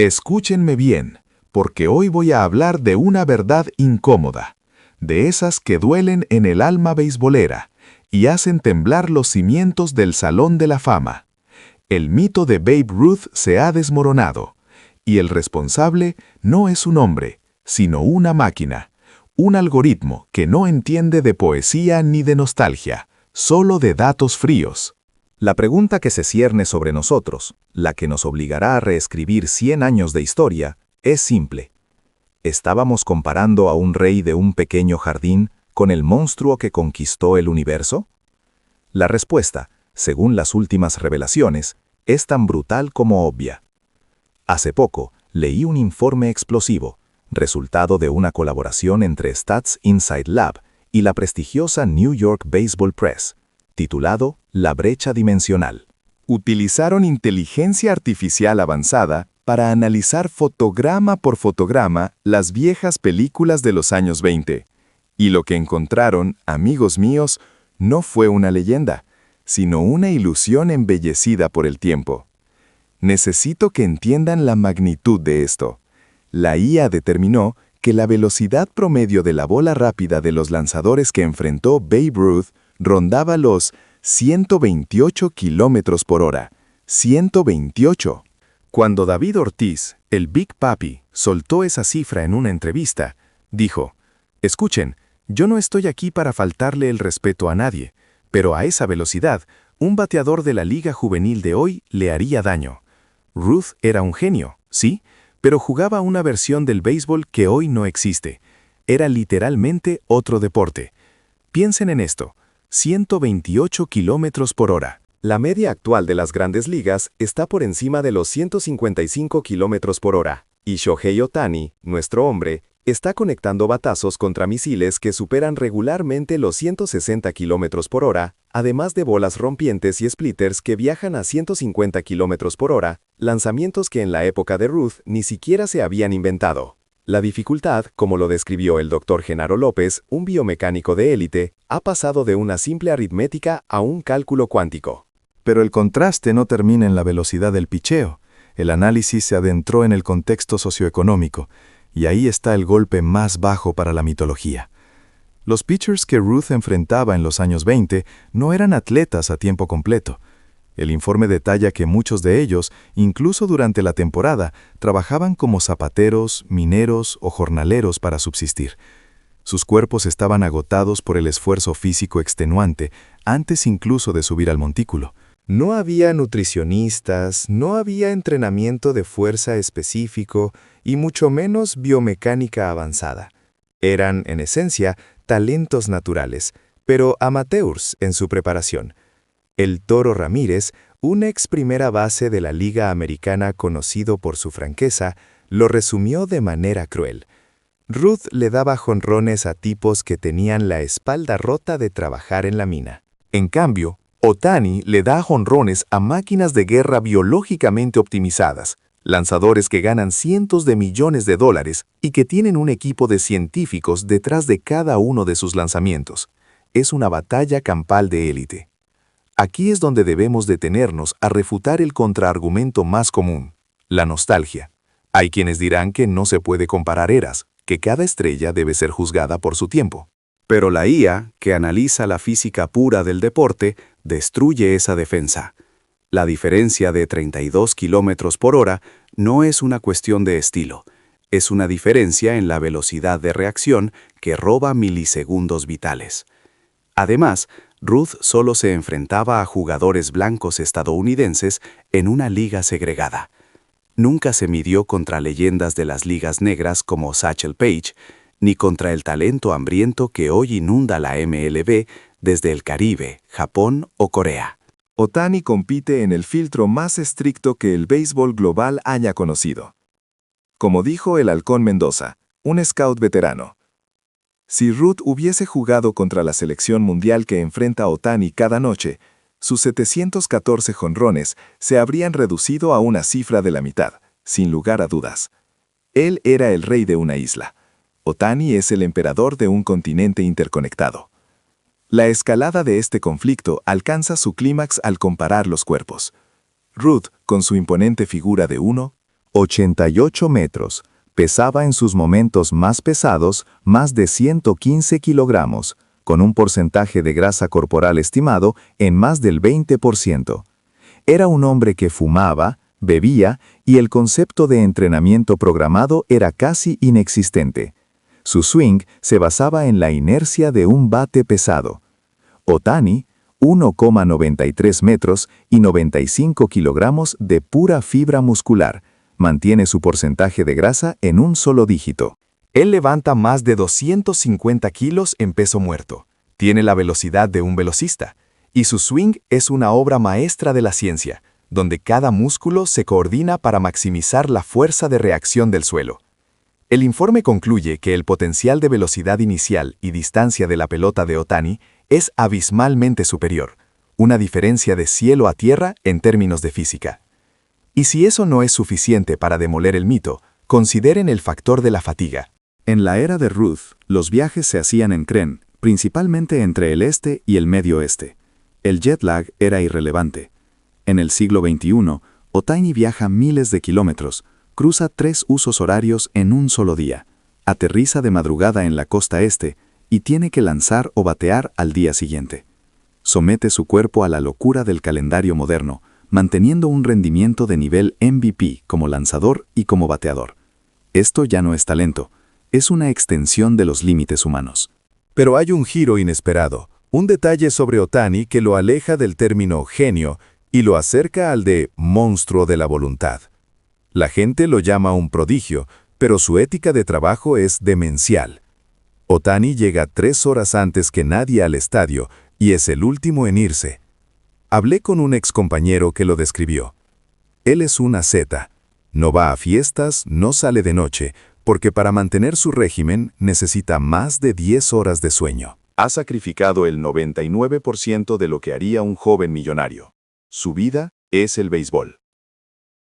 Escúchenme bien, porque hoy voy a hablar de una verdad incómoda, de esas que duelen en el alma beisbolera y hacen temblar los cimientos del Salón de la Fama. El mito de Babe Ruth se ha desmoronado, y el responsable no es un hombre, sino una máquina, un algoritmo que no entiende de poesía ni de nostalgia, solo de datos fríos. La pregunta que se cierne sobre nosotros, la que nos obligará a reescribir 100 años de historia, es simple. ¿Estábamos comparando a un rey de un pequeño jardín con el monstruo que conquistó el universo? La respuesta, según las últimas revelaciones, es tan brutal como obvia. Hace poco, leí un informe explosivo, resultado de una colaboración entre Stats Inside Lab y la prestigiosa New York Baseball Press, titulado La brecha dimensional. Utilizaron inteligencia artificial avanzada para analizar fotograma por fotograma las viejas películas de los años 20. Y lo que encontraron, amigos míos, no fue una leyenda, sino una ilusión embellecida por el tiempo. Necesito que entiendan la magnitud de esto. La IA determinó que la velocidad promedio de la bola rápida de los lanzadores que enfrentó Babe Ruth rondaba los 128 kilómetros por hora. 128. Cuando David Ortiz, el Big Papi, soltó esa cifra en una entrevista, dijo: «Escuchen, yo no estoy aquí para faltarle el respeto a nadie, pero a esa velocidad, un bateador de la Liga Juvenil de hoy le haría daño». Ruth era un genio, sí, pero jugaba una versión del béisbol que hoy no existe. Era literalmente otro deporte. Piensen en esto: 128 kilómetros por hora. La media actual de las grandes ligas está por encima de los 155 kilómetros por hora, y Shohei Ohtani, nuestro hombre, está conectando batazos contra misiles que superan regularmente los 160 kilómetros por hora, además de bolas rompientes y splitters que viajan a 150 kilómetros por hora, lanzamientos que en la época de Ruth ni siquiera se habían inventado. La dificultad, como lo describió el Dr. Genaro López, un biomecánico de élite, ha pasado de una simple aritmética a un cálculo cuántico. Pero el contraste no termina en la velocidad del picheo. El análisis se adentró en el contexto socioeconómico, y ahí está el golpe más bajo para la mitología. Los pitchers que Ruth enfrentaba en los años 20 no eran atletas a tiempo completo. El informe detalla que muchos de ellos, incluso durante la temporada, trabajaban como zapateros, mineros o jornaleros para subsistir. Sus cuerpos estaban agotados por el esfuerzo físico extenuante, antes incluso de subir al montículo. No había nutricionistas, no había entrenamiento de fuerza específico y mucho menos biomecánica avanzada. Eran, en esencia, talentos naturales, pero amateurs en su preparación. El Toro Ramírez, un ex primera base de la Liga Americana conocido por su franqueza, lo resumió de manera cruel. Ruth le daba jonrones a tipos que tenían la espalda rota de trabajar en la mina. En cambio, Ohtani le da jonrones a máquinas de guerra biológicamente optimizadas, lanzadores que ganan cientos de millones de dólares y que tienen un equipo de científicos detrás de cada uno de sus lanzamientos. Es una batalla campal de élite. Aquí es donde debemos detenernos a refutar el contraargumento más común, la nostalgia. Hay quienes dirán que no se puede comparar eras, que cada estrella debe ser juzgada por su tiempo. Pero la IA, que analiza la física pura del deporte, destruye esa defensa. La diferencia de 32 kilómetros por hora no es una cuestión de estilo, es una diferencia en la velocidad de reacción que roba milisegundos vitales. Además, Ruth solo se enfrentaba a jugadores blancos estadounidenses en una liga segregada. Nunca se midió contra leyendas de las ligas negras como Satchel Paige, ni contra el talento hambriento que hoy inunda la MLB desde el Caribe, Japón o Corea. Ohtani compite en el filtro más estricto que el béisbol global haya conocido. Como dijo el Halcón Mendoza, un scout veterano: si Ruth hubiese jugado contra la selección mundial que enfrenta a Ohtani cada noche, sus 714 jonrones se habrían reducido a una cifra de la mitad, sin lugar a dudas. Él era el rey de una isla. Ohtani es el emperador de un continente interconectado. La escalada de este conflicto alcanza su clímax al comparar los cuerpos. Ruth, con su imponente figura de 1, 88 metros. Pesaba en sus momentos más pesados más de 115 kilogramos, con un porcentaje de grasa corporal estimado en más del 20%. Era un hombre que fumaba, bebía y el concepto de entrenamiento programado era casi inexistente. Su swing se basaba en la inercia de un bate pesado. Ohtani, 1,93 metros y 95 kilogramos de pura fibra muscular, mantiene su porcentaje de grasa en un solo dígito. Él levanta más de 250 kilos en peso muerto. Tiene la velocidad de un velocista. Y su swing es una obra maestra de la ciencia, donde cada músculo se coordina para maximizar la fuerza de reacción del suelo. El informe concluye que el potencial de velocidad inicial y distancia de la pelota de Ohtani es abismalmente superior, una diferencia de cielo a tierra en términos de física. Y si eso no es suficiente para demoler el mito, consideren el factor de la fatiga. En la era de Ruth, los viajes se hacían en tren, principalmente entre el este y el medio oeste. El jet lag era irrelevante. En el siglo XXI, Ohtani viaja miles de kilómetros, cruza 3 usos horarios en un solo día, aterriza de madrugada en la costa este y tiene que lanzar o batear al día siguiente. Somete su cuerpo a la locura del calendario moderno, manteniendo un rendimiento de nivel MVP como lanzador y como bateador. Esto ya no es talento, es una extensión de los límites humanos. Pero hay un giro inesperado, un detalle sobre Ohtani que lo aleja del término genio y lo acerca al de monstruo de la voluntad. La gente lo llama un prodigio, pero su ética de trabajo es demencial. Ohtani llega 3 horas antes que nadie al estadio y es el último en irse. Hablé con un excompañero que lo describió. Él es una zeta. No va a fiestas, no sale de noche, porque para mantener su régimen necesita más de 10 horas de sueño. Ha sacrificado el 99% de lo que haría un joven millonario. Su vida es el béisbol.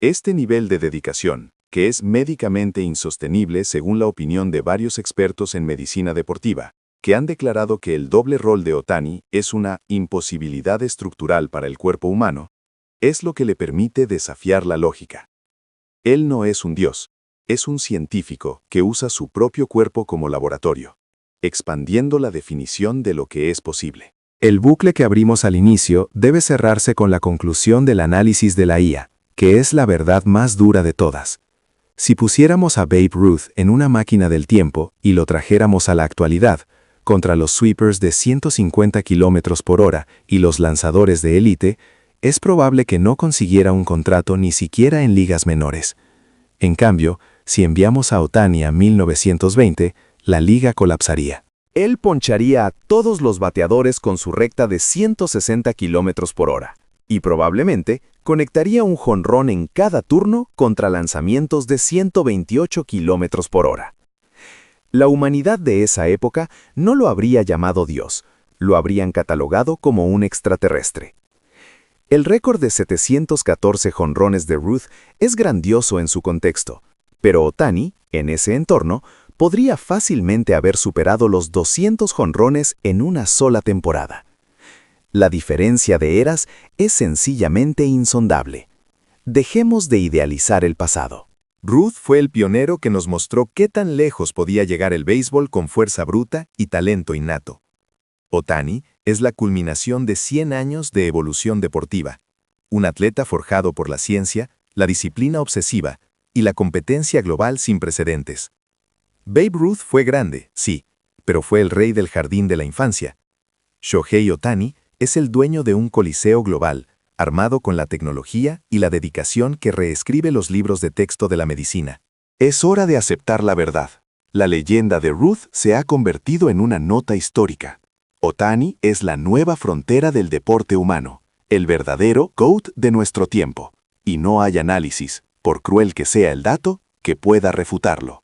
Este nivel de dedicación, que es médicamente insostenible según la opinión de varios expertos en medicina deportiva, que han declarado que el doble rol de Ohtani es una imposibilidad estructural para el cuerpo humano, es lo que le permite desafiar la lógica. Él no es un dios, es un científico que usa su propio cuerpo como laboratorio, expandiendo la definición de lo que es posible. El bucle que abrimos al inicio debe cerrarse con la conclusión del análisis de la IA, que es la verdad más dura de todas. Si pusiéramos a Babe Ruth en una máquina del tiempo y lo trajéramos a la actualidad, contra los sweepers de 150 km por hora y los lanzadores de élite, es probable que no consiguiera un contrato ni siquiera en ligas menores. En cambio, si enviamos a Ohtani a 1920, la liga colapsaría. Él poncharía a todos los bateadores con su recta de 160 km por hora, y probablemente conectaría un jonrón en cada turno contra lanzamientos de 128 km por hora. La humanidad de esa época no lo habría llamado Dios, lo habrían catalogado como un extraterrestre. El récord de 714 jonrones de Ruth es grandioso en su contexto, pero Ohtani, en ese entorno, podría fácilmente haber superado los 200 jonrones en una sola temporada. La diferencia de eras es sencillamente insondable. Dejemos de idealizar el pasado. Ruth fue el pionero que nos mostró qué tan lejos podía llegar el béisbol con fuerza bruta y talento innato. Ohtani es la culminación de 100 años de evolución deportiva, un atleta forjado por la ciencia, la disciplina obsesiva y la competencia global sin precedentes. Babe Ruth fue grande, sí, pero fue el rey del jardín de la infancia. Shohei Ohtani es el dueño de un coliseo global, armado con la tecnología y la dedicación que reescribe los libros de texto de la medicina. Es hora de aceptar la verdad. La leyenda de Ruth se ha convertido en una nota histórica. Ohtani es la nueva frontera del deporte humano, el verdadero GOAT de nuestro tiempo. Y no hay análisis, por cruel que sea el dato, que pueda refutarlo.